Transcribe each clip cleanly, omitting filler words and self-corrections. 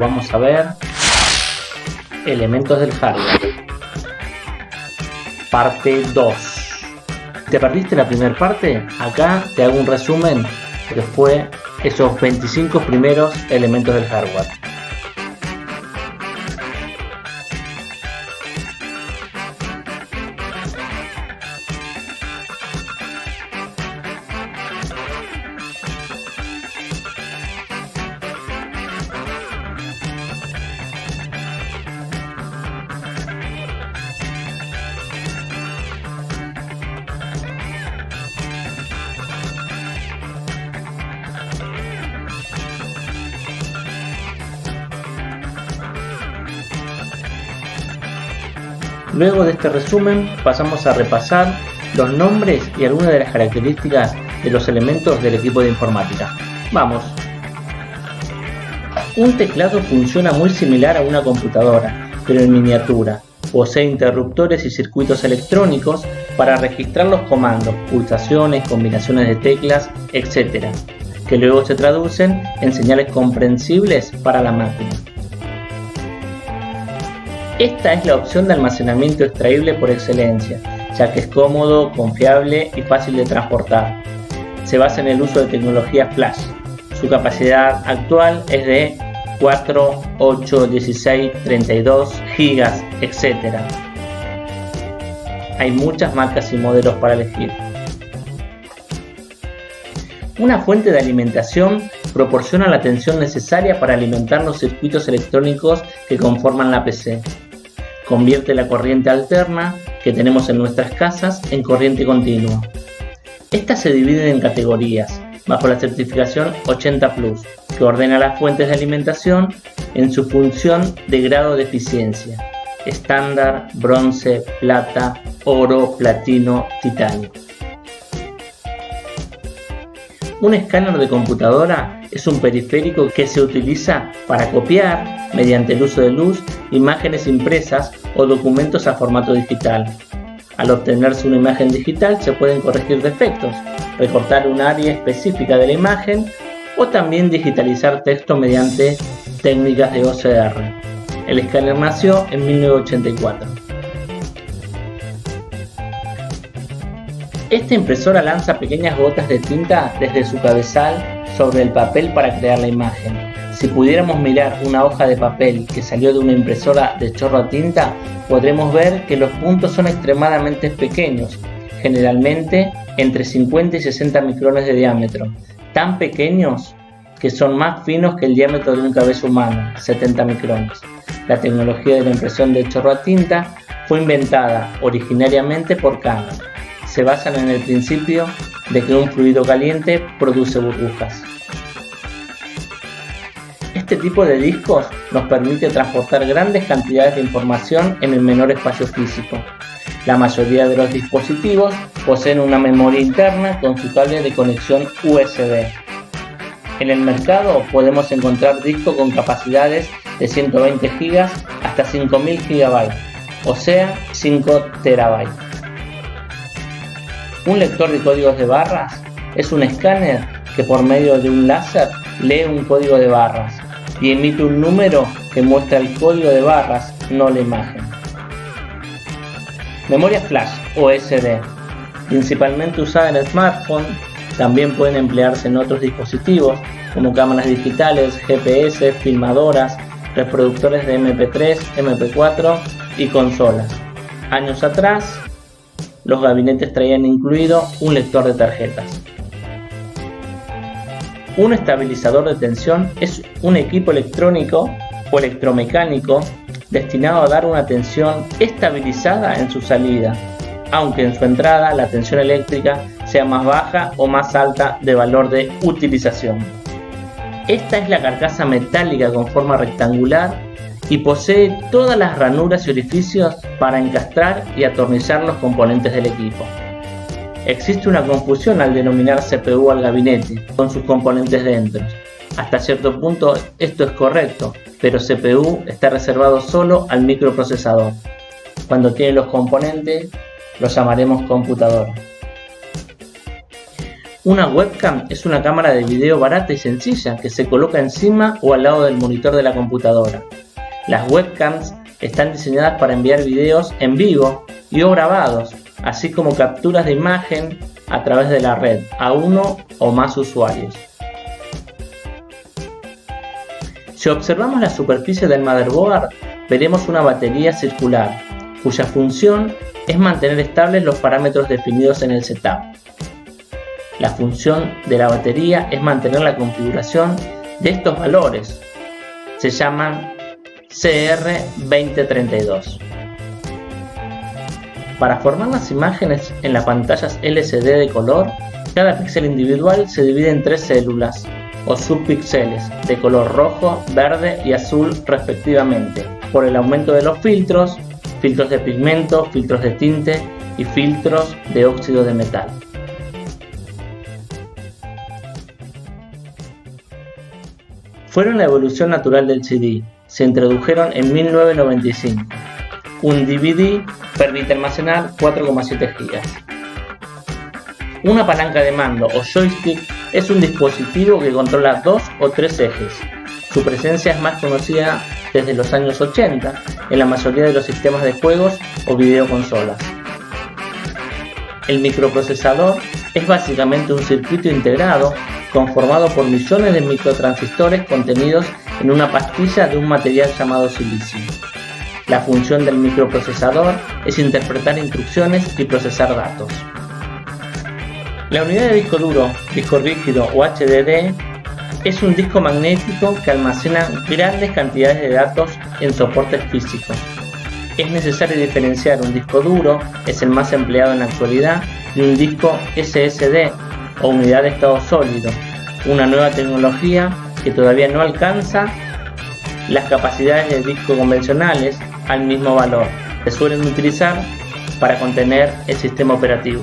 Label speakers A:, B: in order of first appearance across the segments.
A: Vamos a ver elementos del hardware, parte 2. ¿Te perdiste la primera parte? Acá te hago un resumen que fue esos 25 primeros elementos del hardware. Luego de este resumen pasamos a repasar los nombres y algunas de las características de los elementos del equipo de informática. Vamos. Un teclado funciona muy similar a una computadora, pero en miniatura. Posee interruptores y circuitos electrónicos para registrar los comandos, pulsaciones, combinaciones de teclas, etc., que luego se traducen en señales comprensibles para la máquina. Esta es la opción de almacenamiento extraíble por excelencia, ya que es cómodo, confiable y fácil de transportar. Se basa en el uso de tecnología flash. Su capacidad actual es de 4, 8, 16, 32 GB, etc. Hay muchas marcas y modelos para elegir. Una fuente de alimentación proporciona la tensión necesaria para alimentar los circuitos electrónicos que conforman la PC. Convierte la corriente alterna que tenemos en nuestras casas en corriente continua. Estas se dividen en categorías bajo la certificación 80 Plus, que ordena las fuentes de alimentación en su función de grado de eficiencia: estándar, bronce, plata, oro, platino, titanio. Un escáner de computadora es un periférico que se utiliza para copiar, mediante el uso de luz, imágenes impresas o documentos a formato digital. Al obtenerse una imagen digital se pueden corregir defectos, recortar un área específica de la imagen o también digitalizar texto mediante técnicas de OCR. El escáner nació en 1984. Esta impresora lanza pequeñas gotas de tinta desde su cabezal sobre el papel para crear la imagen. Si pudiéramos mirar una hoja de papel que salió de una impresora de chorro a tinta, podremos ver que los puntos son extremadamente pequeños, generalmente entre 50 y 60 micrones de diámetro, tan pequeños que son más finos que el diámetro de un cabello humano, 70 micrones. La tecnología de la impresión de chorro a tinta fue inventada originariamente por Canon. Se basan en el principio de que un fluido caliente produce burbujas. Este tipo de discos nos permite transportar grandes cantidades de información en el menor espacio físico. La mayoría de los dispositivos poseen una memoria interna con su cable de conexión USB. En el mercado podemos encontrar discos con capacidades de 120 GB hasta 5000 GB, o sea, 5 TB. Un lector de códigos de barras es un escáner que por medio de un láser lee un código de barras y emite un número que muestra el código de barras, no la imagen. Memoria flash o SD, principalmente usada en el smartphone, también pueden emplearse en otros dispositivos como cámaras digitales, GPS, filmadoras, reproductores de MP3, MP4 y consolas. Años atrás, los gabinetes traían incluido un lector de tarjetas. Un estabilizador de tensión es un equipo electrónico o electromecánico destinado a dar una tensión estabilizada en su salida, aunque en su entrada la tensión eléctrica sea más baja o más alta de valor de utilización. Esta es la carcasa metálica con forma rectangular y posee todas las ranuras y orificios para encastrar y atornillar los componentes del equipo. Existe una confusión al denominar CPU al gabinete, con sus componentes dentro. Hasta cierto punto esto es correcto, pero CPU está reservado solo al microprocesador. Cuando tiene los componentes, los llamaremos computadora. Una webcam es una cámara de video barata y sencilla que se coloca encima o al lado del monitor de la computadora. Las webcams están diseñadas para enviar videos en vivo y o grabados, así como capturas de imagen a través de la red a uno o más usuarios. Si observamos la superficie del motherboard, veremos una batería circular, cuya función es mantener estables los parámetros definidos en el setup. La función de la batería es mantener la configuración de estos valores. Se llaman CR2032. Para formar las imágenes en las pantallas LCD de color, cada píxel individual se divide en 3 células o subpíxeles de color rojo, verde y azul respectivamente, por el aumento de los filtros, filtros de pigmento, filtros de tinte y filtros de óxido de metal. Fueron la evolución natural del CD. Se introdujeron en 1995. Un DVD permite almacenar 4,7 GB. Una palanca de mando o joystick es un dispositivo que controla 2 o 3 ejes. Su presencia es más conocida desde los años 80 en la mayoría de los sistemas de juegos o videoconsolas. El microprocesador es básicamente un circuito integrado conformado por millones de microtransistores contenidos en una pastilla de un material llamado silicio. La función del microprocesador es interpretar instrucciones y procesar datos. La unidad de disco duro, disco rígido o HDD es un disco magnético que almacena grandes cantidades de datos en soportes físicos. Es necesario diferenciar un disco duro, es el más empleado en la actualidad, de un disco SSD o unidad de estado sólido, una nueva tecnología que todavía no alcanza las capacidades de discos convencionales al mismo valor que suelen utilizar para contener el sistema operativo.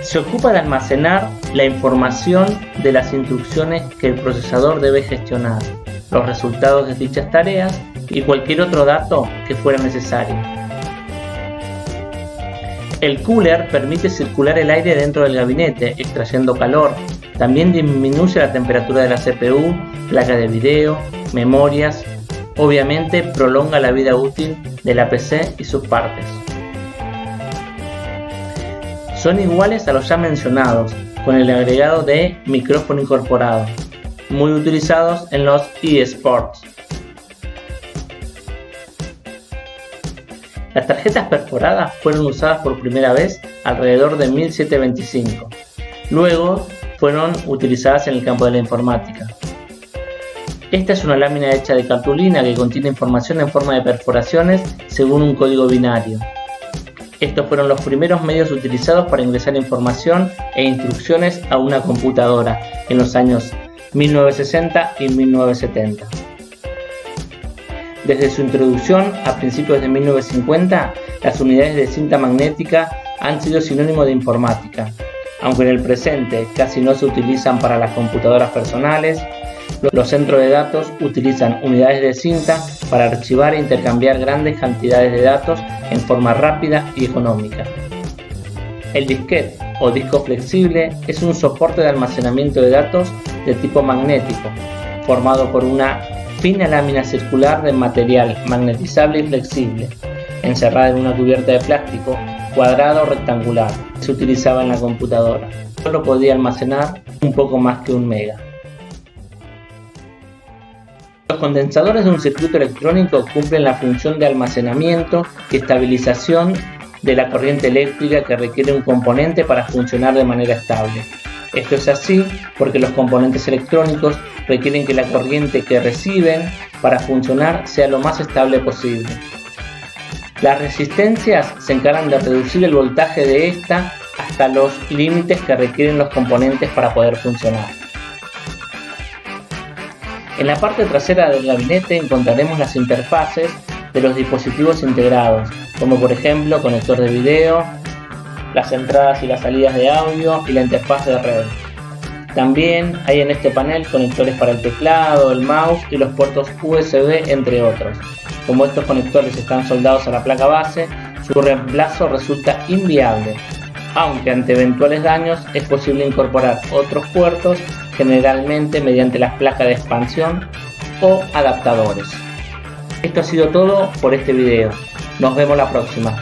A: Se ocupa de almacenar la información de las instrucciones que el procesador debe gestionar, los resultados de dichas tareas y cualquier otro dato que fuera necesario. El cooler permite circular el aire dentro del gabinete, extrayendo calor. También disminuye la temperatura de la CPU, placa de video, memorias. Obviamente prolonga la vida útil de la PC y sus partes. Son iguales a los ya mencionados, con el agregado de micrófono incorporado, muy utilizados en los eSports. Las tarjetas perforadas fueron usadas por primera vez alrededor de 1725. Luego fueron utilizadas en el campo de la informática. Esta es una lámina hecha de cartulina que contiene información en forma de perforaciones según un código binario. Estos fueron los primeros medios utilizados para ingresar información e instrucciones a una computadora en los años 1960 y 1970. Desde su introducción a principios de 1950, las unidades de cinta magnética han sido sinónimo de informática, aunque en el presente casi no se utilizan para las computadoras personales. Los centros de datos utilizan unidades de cinta para archivar e intercambiar grandes cantidades de datos en forma rápida y económica. El disquete o disco flexible es un soporte de almacenamiento de datos de tipo magnético, formado por una fina lámina circular de material magnetizable y flexible, encerrada en una cubierta de plástico cuadrado o rectangular. Se utilizaba en la computadora. Solo podía almacenar un poco más que 1 mega. Los condensadores de un circuito electrónico cumplen la función de almacenamiento y estabilización de la corriente eléctrica que requiere un componente para funcionar de manera estable. Esto es así porque los componentes electrónicos requieren que la corriente que reciben para funcionar sea lo más estable posible. Las resistencias se encargan de reducir el voltaje de esta hasta los límites que requieren los componentes para poder funcionar. En la parte trasera del gabinete encontraremos las interfaces de los dispositivos integrados, como por ejemplo conector de video, las entradas y las salidas de audio y la interfaz de red. También hay en este panel conectores para el teclado, el mouse y los puertos USB, entre otros. Como estos conectores están soldados a la placa base, su reemplazo resulta inviable, aunque ante eventuales daños es posible incorporar otros puertos, generalmente mediante las placas de expansión o adaptadores. Esto ha sido todo por este video. Nos vemos la próxima.